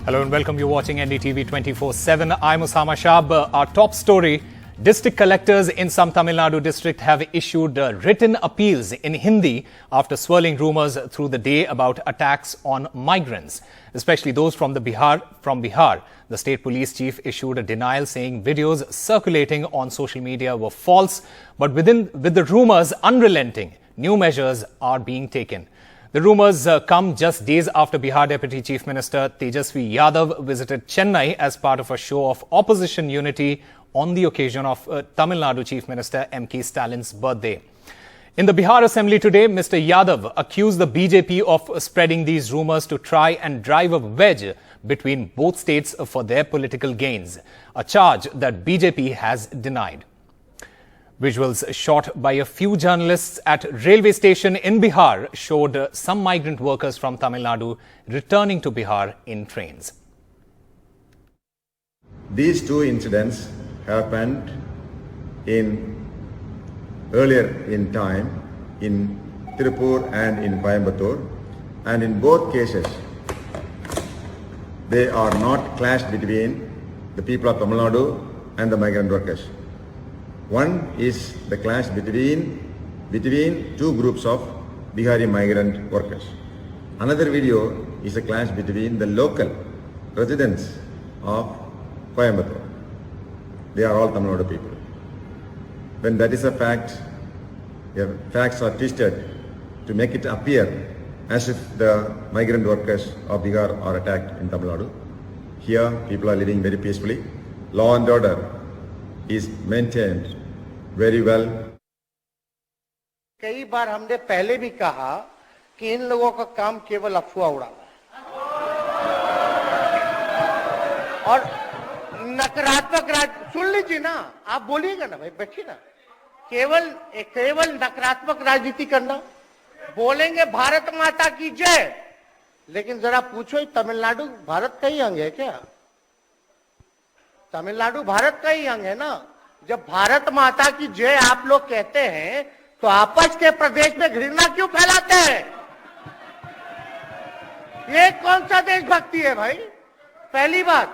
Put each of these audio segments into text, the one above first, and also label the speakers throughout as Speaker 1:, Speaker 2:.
Speaker 1: Hello and welcome. You're watching NDTV 24/7. I'm Osama Shab. Our top story: district collectors in some Tamil Nadu district have issued written appeals in Hindi after swirling rumours through the day about attacks on migrants, especially those from Bihar. The state police chief issued a denial saying videos circulating on social media were false, but with the rumours unrelenting, new measures are being taken. The rumours come just days after Bihar Deputy Chief Minister Tejasvi Yadav visited Chennai as part of a show of opposition unity on the occasion of Tamil Nadu Chief Minister M.K. Stalin's birthday. In the Bihar Assembly today, Mr. Yadav accused the BJP of spreading these rumours to try and drive a wedge between both states for their political gains, a charge that BJP has denied. Visuals shot by a few journalists at railway station in Bihar showed some migrant workers from Tamil Nadu returning to Bihar in trains.
Speaker 2: These two incidents happened earlier in time in Tirupur and in Coimbatore, and in both cases they are not clashed between the people of Tamil Nadu and the migrant workers. One is the clash between two groups of Bihari migrant workers. Another video is a clash between the local residents of Coimbatore. They are all Tamil Nadu people. When that is a fact, the facts are twisted to make it appear as if the migrant workers of Bihar are attacked in Tamil Nadu. Here, people are living very peacefully. Law and order is maintained very well.
Speaker 3: कई बार हमने पहले भी कहा कि इन लोगों का काम केवल अफवाह उड़ाना और नकारात्मक सुन लीजिए ना, आप बोलिएगा ना भाई, बैठिए ना। केवल नकारात्मक राजनीति करना, बोलेंगे भारत माता की जय, लेकिन जरा पूछो तमिलनाडु भारत का ही अंग है क्या? तमिलनाडु भारत का ही अंग है ना। जब भारत माता की जय आप लोग कहते हैं तो आपस के प्रदेश में घृणा क्यों फैलाते हैं? ये कौन सा देशभक्ति है भाई? पहली बात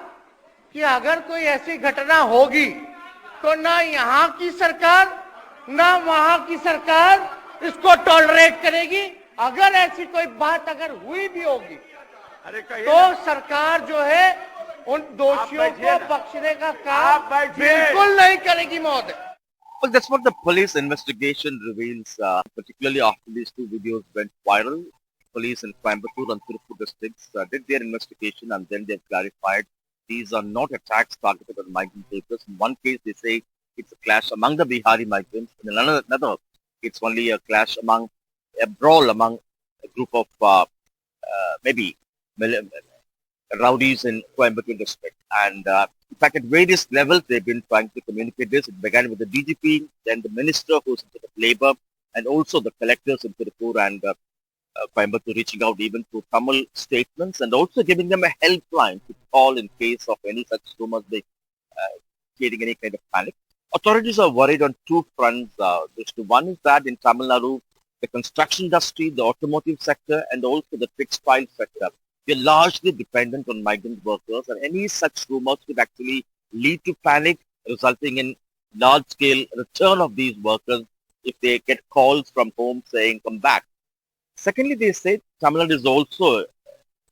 Speaker 3: कि अगर कोई ऐसी घटना होगी तो ना यहाँ की सरकार ना वहां की सरकार इसको टॉलरेट करेगी। अगर ऐसी कोई बात अगर हुई भी होगी तो सरकार जो है उन दोषियों को बख्शने का काम बिल्कुल नहीं करेगी महोदय।
Speaker 4: Well, that's what the police investigation reveals, particularly after these two videos went viral. Police in Coimbatore and Tirupur districts did their investigation, and then they've clarified these are not attacks targeted on migrant workers. In one case, they say it's a clash among the Bihari migrants. In another it's only a clash a brawl among a group of maybe rowdies in Coimbatore district. And in fact, at various levels, they've been trying to communicate this. It began with the DGP, then the minister who's in charge of labor, and also the collectors in Tirupur and Coimbatore reaching out even to Tamil statements and also giving them a helpline to call in case of any such rumors creating any kind of panic. Authorities are worried on two fronts. One is that in Tamil Nadu, the construction industry, the automotive sector, and also the textile sector, we are largely dependent on migrant workers, and any such rumors could actually lead to panic, resulting in large-scale return of these workers if they get calls from home saying, come back. Secondly, they say Tamil Nadu is also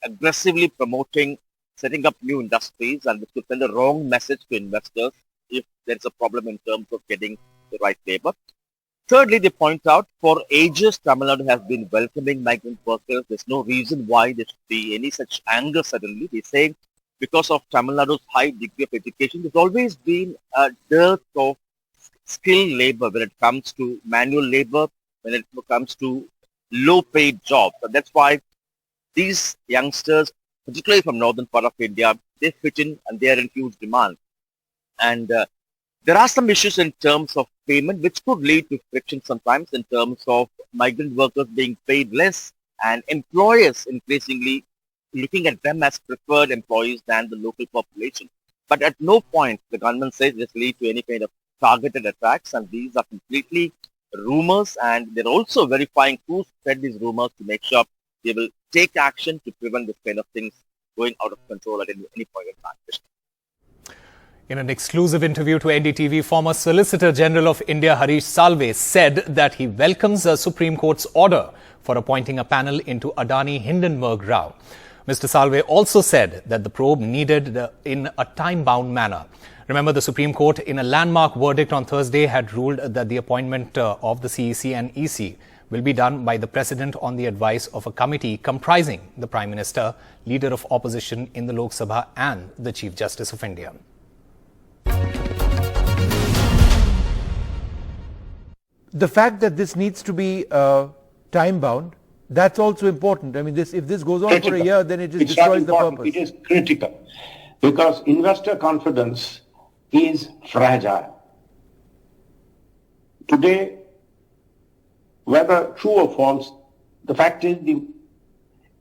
Speaker 4: aggressively promoting setting up new industries, and which could send a wrong message to investors if there's a problem in terms of getting the right labor. Thirdly, they point out for ages Tamil Nadu has been welcoming migrant workers. There's no reason why there should be any such anger suddenly. They say because of Tamil Nadu's high degree of education, there's always been a dearth of skilled labor when it comes to manual labor, when it comes to low-paid jobs. So that's why these youngsters, particularly from northern part of India, they fit in and they are in huge demand. And there are some issues in terms of payment which could lead to friction sometimes in terms of migrant workers being paid less and employers increasingly looking at them as preferred employees than the local population. But at no point the government says this lead to any kind of targeted attacks, and these are completely rumors, and they're also verifying who spread these rumors to make sure they will take action to prevent this kind of things going out of control at any point in time.
Speaker 1: In an exclusive interview to NDTV, former Solicitor General of India Harish Salve said that he welcomes the Supreme Court's order for appointing a panel into Adani Hindenburg row. Mr. Salve also said that the probe needed in a time-bound manner. Remember, the Supreme Court, in a landmark verdict on Thursday, had ruled that the appointment of the CEC and EC will be done by the President on the advice of a committee comprising the Prime Minister, Leader of Opposition in the Lok Sabha and the Chief Justice of India.
Speaker 5: The fact that this needs to be time-bound, that's also important. I mean, if this goes on for a year, then it just destroys the purpose.
Speaker 6: It is critical because investor confidence is fragile. Today, whether true or false, the fact is the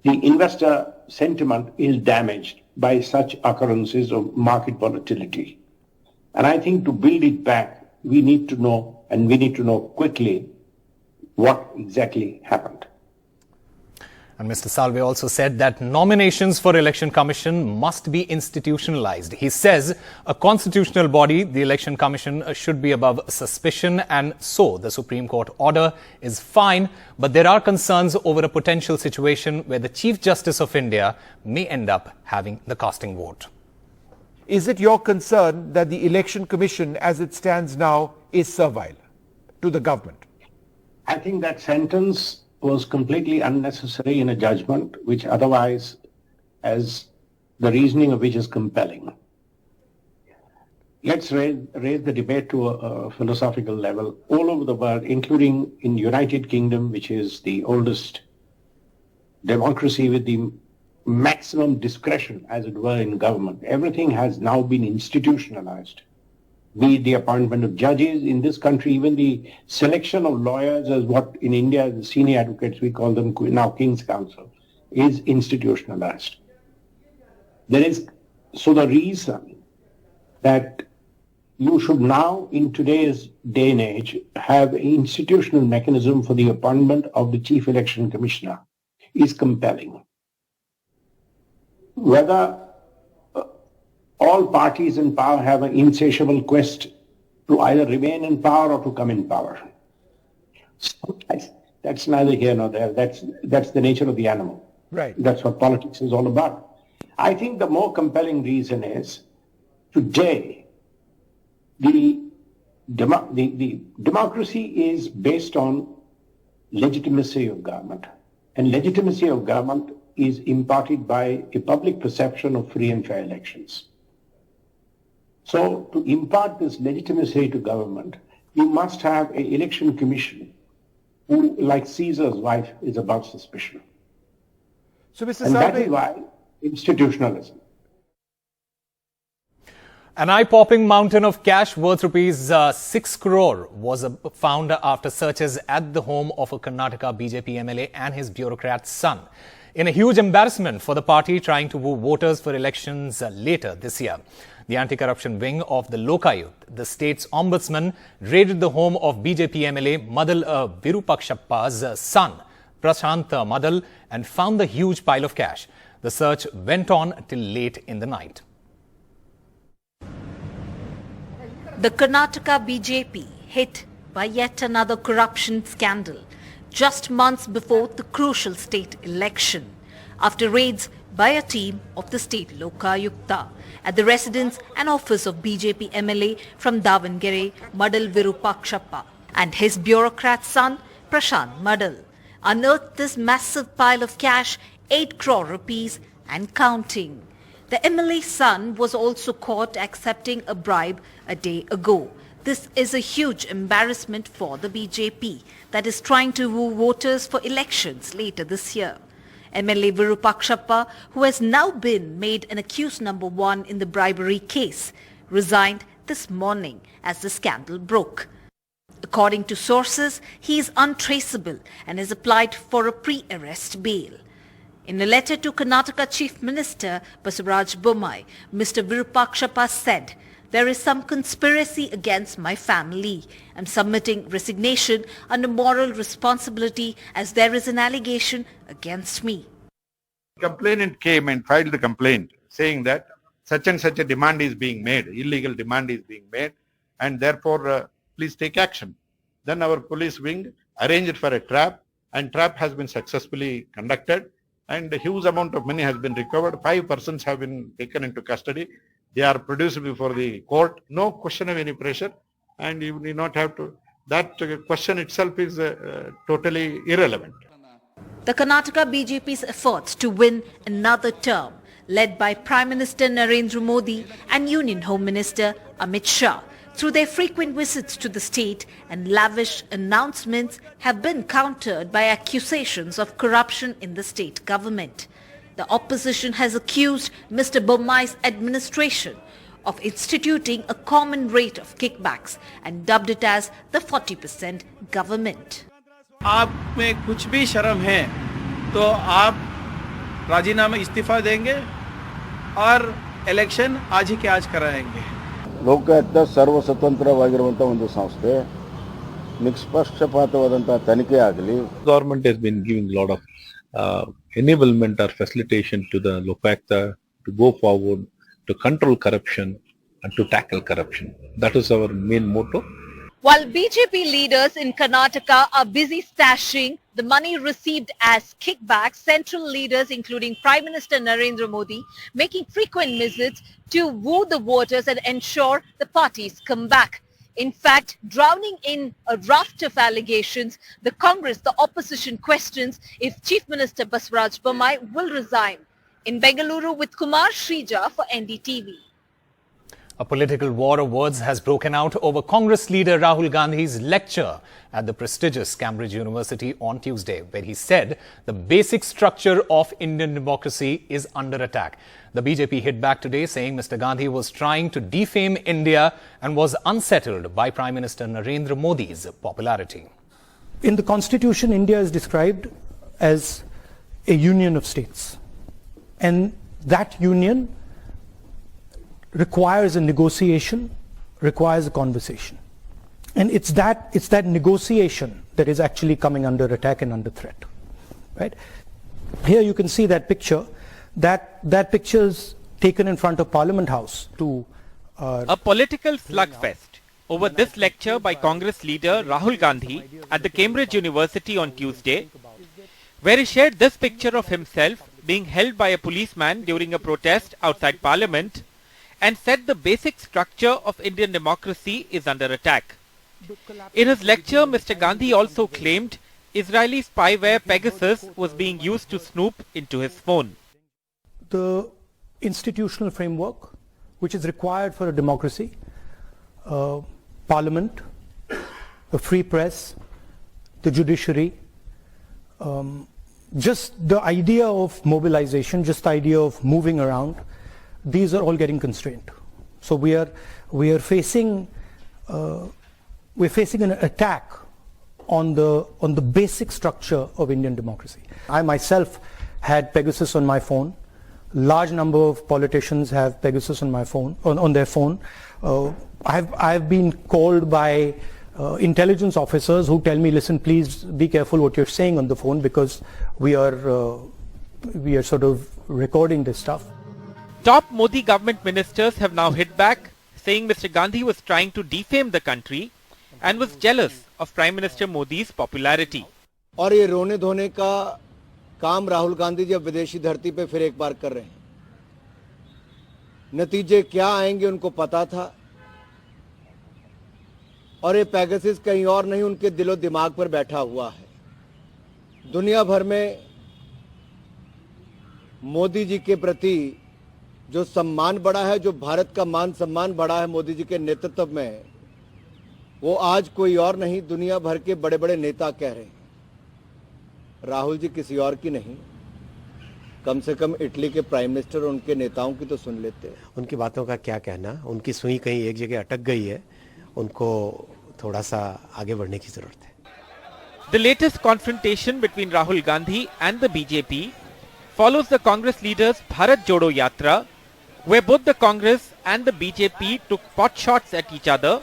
Speaker 6: investor sentiment is damaged by such occurrences of market volatility. And I think to build it back, we need to know, and we need to know quickly, what exactly happened.
Speaker 1: And Mr. Salve also said that nominations for Election Commission must be institutionalized. He says a constitutional body, the Election Commission, should be above suspicion, and so the Supreme Court order is fine. But there are concerns over a potential situation where the Chief Justice of India may end up having the casting vote.
Speaker 5: Is it your concern that the Election Commission, as it stands now, is servile to the government?
Speaker 6: I think that sentence was completely unnecessary in a judgment which otherwise, as the reasoning of which is compelling. Let's raise the debate to a philosophical level. All over the world, including in United Kingdom, which is the oldest democracy with the maximum discretion, as it were, in government, everything has now been institutionalized. Be it the appointment of judges in this country, even the selection of lawyers, as what in India, the senior advocates, we call them now King's Counsel, is institutionalized. So the reason that you should now, in today's day and age, have an institutional mechanism for the appointment of the Chief Election Commissioner is compelling. Whether all parties in power have an insatiable quest to either remain in power or to come in power. So that's neither here nor there. That's the nature of the animal.
Speaker 5: Right.
Speaker 6: That's what politics is all about. I think the more compelling reason is today the democracy is based on legitimacy of government, and legitimacy of government is imparted by a public perception of free and fair elections. So to impart this legitimacy to government, you must have an election commission who, like Caesar's wife, is above suspicion.
Speaker 5: So, Mr.
Speaker 6: And that
Speaker 5: Salve,
Speaker 6: is why institutionalism.
Speaker 1: An eye-popping mountain of cash worth rupees 6 crore was found after searches at the home of a Karnataka BJP MLA and his bureaucrat's son, in a huge embarrassment for the party trying to woo voters for elections later this year. The anti-corruption wing of the Lokayut, the state's ombudsman, raided the home of BJP MLA Madal Virupakshappa's son, Prashant Madal, and found the huge pile of cash. The search went on till late in the night.
Speaker 7: The Karnataka BJP hit by yet another corruption scandal just months before the crucial state election, after raids by a team of the state Lokayukta at the residence and office of BJP MLA from Davangere, Madal Virupakshappa, and his bureaucrat son, Prashant Madal, unearthed this massive pile of cash, 8 crore rupees and counting. The MLA's son was also caught accepting a bribe a day ago. This is a huge embarrassment for the BJP that is trying to woo voters for elections later this year. MLA Virupakshappa, who has now been made an accused number 1 in the bribery case, resigned this morning as the scandal broke. According to sources, he is untraceable and has applied for a pre-arrest bail. In a letter to Karnataka Chief Minister Basuraj Bommai, Mr. Virupakshappa said, "There is some conspiracy against my family. I'm submitting resignation under moral responsibility as there is an allegation against me."
Speaker 8: Complainant came and filed the complaint saying that such and such a demand is being made, illegal demand is being made, and therefore please take action. Then our police wing arranged for a trap, and trap has been successfully conducted, and a huge amount of money has been recovered. 5 persons have been taken into custody. They are produced before the court. No question of any pressure, and you need not have to. That question itself is totally irrelevant.
Speaker 7: The Karnataka BJP's efforts to win another term, led by Prime Minister Narendra Modi and Union Home Minister Amit Shah, through their frequent visits to the state and lavish announcements, have been countered by accusations of corruption in the state government. The opposition has accused Mr. Bommai's administration of instituting a common rate of kickbacks and dubbed it as the 40% government.
Speaker 9: आप में कुछ भी शर्म है तो आप राजीनामा इस्तीफा देंगे और इलेक्शन आज ही के आज कराएंगे.
Speaker 10: ಲೋಕಾಯುಕ್ತ ಸರ್ವ ಸ್ವತಂತ್ರವಾಗಿರುವಂತ ಒಂದು ಸಂಸ್ಥೆ ನಿಷ್ಪಕ್ಷಪಾತವಾದಂತ ತನಿಖೆ ಆಗಲಿ.
Speaker 11: Government has been giving a lot of enablement or facilitation to the Lokayukta to go forward to control corruption and to tackle corruption. That is our main motto.
Speaker 7: While BJP leaders in Karnataka are busy stashing the money received as kickbacks, central leaders including Prime Minister Narendra Modi making frequent visits to woo the voters and ensure the parties come back. In fact, drowning in a raft of allegations, the opposition questions if Chief Minister Basavaraj Bommai will resign. In Bengaluru with Kumar Shrija for NDTV.
Speaker 1: A political war of words has broken out over Congress leader Rahul Gandhi's lecture at the prestigious Cambridge University on Tuesday, where he said the basic structure of Indian democracy is under attack. The BJP hit back today, saying Mr. Gandhi was trying to defame India and was unsettled by Prime Minister Narendra Modi's popularity.
Speaker 12: In the Constitution, India is described as a union of states. And that union requires a negotiation, requires a conversation. And it's that negotiation that is actually coming under attack and under threat. Right? Here you can see that picture. That picture is taken in front of Parliament House to
Speaker 13: a political slugfest over this lecture by Congress leader Rahul Gandhi at the Cambridge University on Tuesday, where he shared this picture of himself being held by a policeman during a protest outside Parliament and said the basic structure of Indian democracy is under attack. In his lecture, Mr. Gandhi also claimed Israeli spyware Pegasus was being used to snoop into his phone.
Speaker 12: The institutional framework which is required for a democracy, Parliament, a free press, the judiciary, just the idea of mobilization, just the idea of moving around, these are all getting constrained. So we are facing an attack on the basic structure of Indian democracy. I myself had Pegasus on my phone. Large number of politicians have Pegasus on my phone, on their phone. I've been called by intelligence officers who tell me, listen, please be careful what you're saying on the phone because we are sort of recording this stuff.
Speaker 13: Top Modi government ministers have now hit back, saying Mr. Gandhi was trying to defame the country and was jealous of Prime Minister Modi's popularity.
Speaker 10: और ये रोने धोने का काम राहुल गांधी जी अब विदेशी धरती पे फिर एक बार कर रहे हैं. नतीजे क्या आएंगे उनको पता था और ये पैगासस कहीं और नहीं उनके दिलो दिमाग पर बैठा हुआ है. दुनिया भर में मोदी जी के प्रति जो सम्मान बढ़ा है, जो भारत का मान सम्मान बढ़ा है मोदी जी के नेतृत्व में, वो आज कोई और नहीं दुनिया भर के बड़े बड़े नेता कह रहे हैं. राहुल जी किसी और की नहीं, कम से कम इटली के प्राइम मिनिस्टर और उनके नेताओं की तो सुन लेते हैं.
Speaker 6: उनकी बातों का क्या कहना, उनकी सुई कहीं एक जगह अटक गई है, उनको थोड़ा सा आगे बढ़ने की जरूरत है.
Speaker 13: The latest confrontation between Rahul Gandhi and the BJP follows the Congress leaders' Bharat Jodo Yatra, where both the Congress and the BJP took pot shots at each other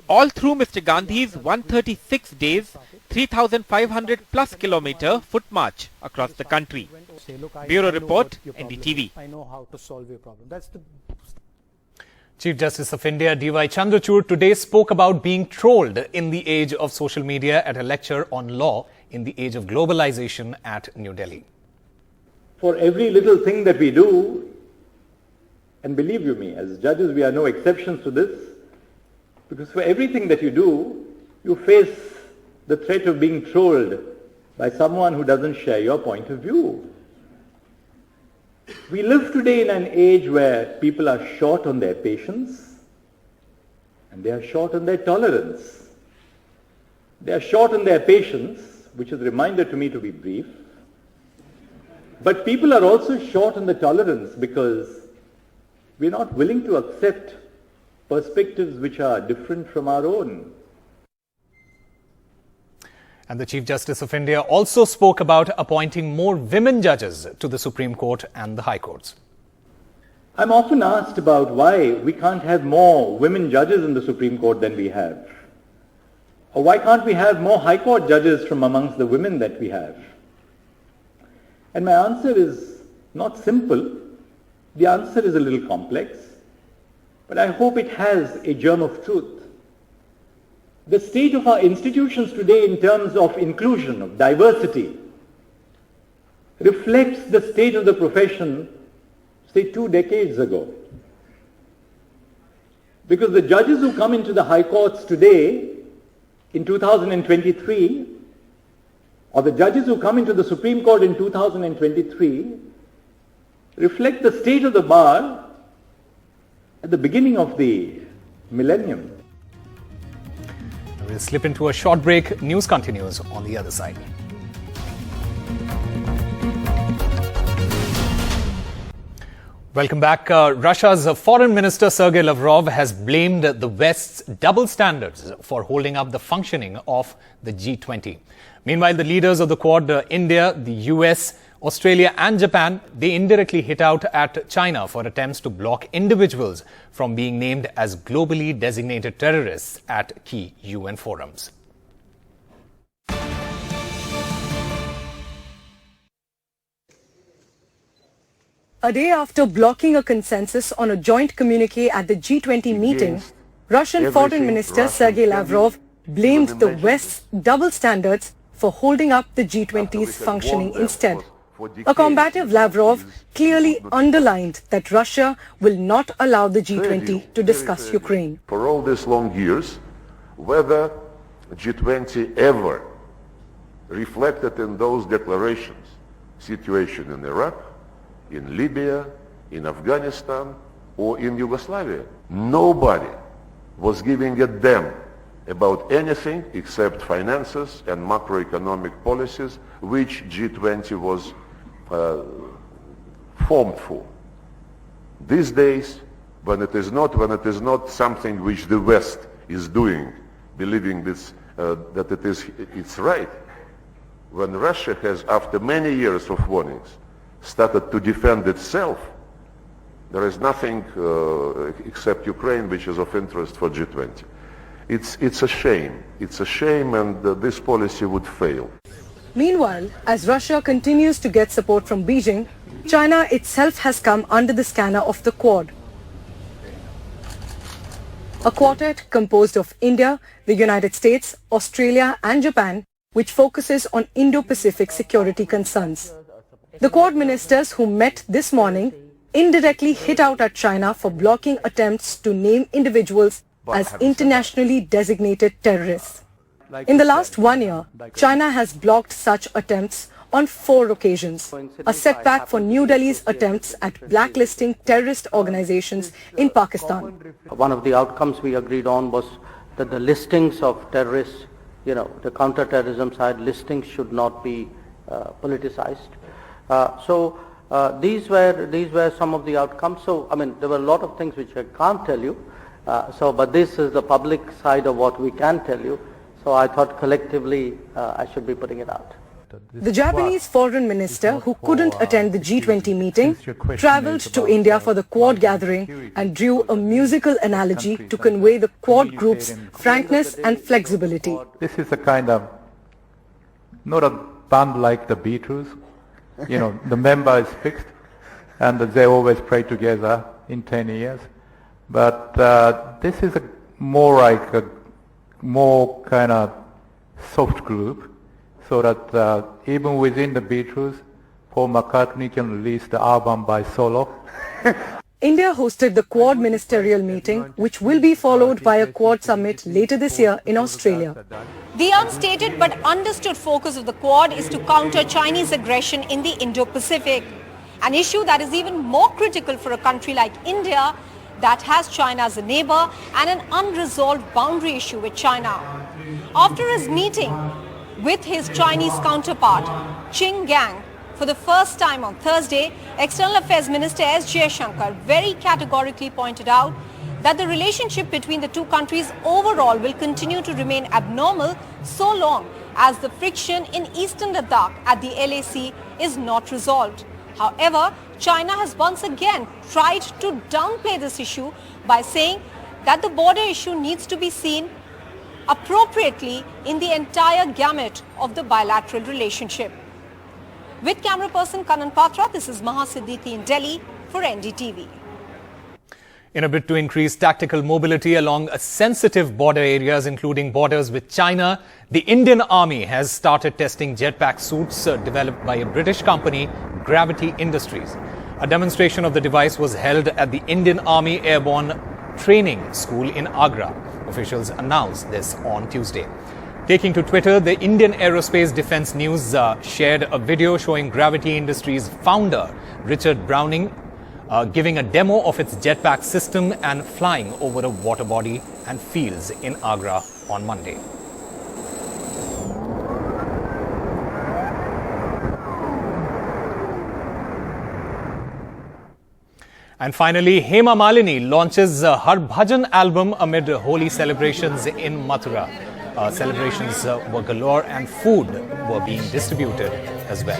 Speaker 13: All through Mr. Gandhi's 136 days, 3,500 plus kilometer foot march across the country. Bureau Report, NDTV.
Speaker 12: I know how to solve your problem. That's the
Speaker 1: Chief Justice of India D.Y. Chandrachud today spoke about being trolled in the age of social media at a lecture on law in the age of globalization at New Delhi.
Speaker 14: For every little thing that we do, and believe you me, as judges we are no exceptions to this, because for everything that you do, you face the threat of being trolled by someone who doesn't share your point of view. We live today in an age where people are short on their patience and they are short on their tolerance. They are short on their patience, which is a reminder to me to be brief. But people are also short on the tolerance because we're not willing to accept perspectives which are different from our own.
Speaker 1: And the Chief Justice of India also spoke about appointing more women judges to the Supreme Court and the High Courts.
Speaker 14: I'm often asked about why we can't have more women judges in the Supreme Court than we have. Or why can't we have more High Court judges from amongst the women that we have? And my answer is not simple. The answer is a little complex, but I hope it has a germ of truth. The state of our institutions today in terms of inclusion, of diversity, reflects the state of the profession, say 2 decades ago. Because the judges who come into the High Courts today, in 2023, or the judges who come into the Supreme Court in 2023, reflect the state of the bar at the beginning of the millennium.
Speaker 1: We'll slip into a short break. News continues on the other side. Welcome back. Russia's Foreign Minister Sergei Lavrov has blamed the West's double standards for holding up the functioning of the G20. Meanwhile, the leaders of the Quad, India, the US, Australia and Japan, they indirectly hit out at China for attempts to block individuals from being named as globally designated terrorists at key UN forums.
Speaker 15: A day after blocking a consensus on a joint communique at the G20 meeting, Russian Foreign Minister Sergei Lavrov blamed the West's double standards for holding up the G20's functioning instead. A combative Lavrov clearly underlined that Russia will not allow the G20 to discuss Ukraine.
Speaker 16: For all these long years, whether G20 ever reflected in those declarations situation in Iraq, in Libya, in Afghanistan, or in Yugoslavia. Nobody was giving a damn about anything except finances and macroeconomic policies, which G20 was formed for. These days, when it is not something which the West is doing, believing this, that it's right, when Russia has, after many years of warnings, started to defend itself, there is nothing except Ukraine which is of interest for G20. It's a shame. It's a shame, and this policy would fail.
Speaker 15: Meanwhile, as Russia continues to get support from Beijing, China itself has come under the scanner of the Quad. A quartet composed of India, the United States, Australia and Japan, which focuses on Indo-Pacific security concerns. The Quad ministers who met this morning indirectly hit out at China for blocking attempts to name individuals as internationally designated terrorists. In the last 1 year, China has blocked such attempts on 4 occasions, a setback for New Delhi's attempts at blacklisting terrorist organizations in Pakistan.
Speaker 17: One of the outcomes we agreed on was that the listings of terrorists, the counter-terrorism side listings should not be politicized. These were some of the outcomes. So, there were a lot of things which I can't tell you. But this is the public side of what we can tell you. So I thought collectively I should be putting it out.
Speaker 15: The Japanese foreign minister, who couldn't attend the G20 meeting, travelled to India for the Quad gathering and drew a musical analogy to convey the Quad group's frankness and flexibility.
Speaker 18: This is a kind of, not a band like the Beatles. The member is fixed and they always play together in 10 years. But this is more like a more kind of soft group, so that even within the Beatles, Paul McCartney can release the album by solo.
Speaker 15: India hosted the Quad ministerial meeting, which will be followed by a Quad summit later this year in Australia.
Speaker 19: The unstated but understood focus of the Quad is to counter Chinese aggression in the Indo-Pacific, an issue that is even more critical for a country like India that has China as a neighbor and an unresolved boundary issue with China. After his meeting with his Chinese counterpart, Qin Gang, for the first time on Thursday, External Affairs Minister S. Jaishankar very categorically pointed out that the relationship between the two countries overall will continue to remain abnormal so long as the friction in eastern Ladakh at the LAC is not resolved. However, China has once again tried to downplay this issue by saying that the border issue needs to be seen appropriately in the entire gamut of the bilateral relationship. With camera person Kanan Patra, this is Maha Siddiqui in Delhi for NDTV.
Speaker 1: In a bid to increase tactical mobility along sensitive border areas, including borders with China, the Indian Army has started testing jetpack suits developed by a British company, Gravity Industries. A demonstration of the device was held at the Indian Army Airborne Training School in Agra. Officials announced this on Tuesday. Taking to Twitter, the Indian Aerospace Defence News shared a video showing Gravity Industries founder Richard Browning giving a demo of its jetpack system and flying over a water body and fields in Agra on Monday. And finally, Hema Malini launches her Bhajan album amid holy celebrations in Mathura. Celebrations were galore and food were being distributed as well.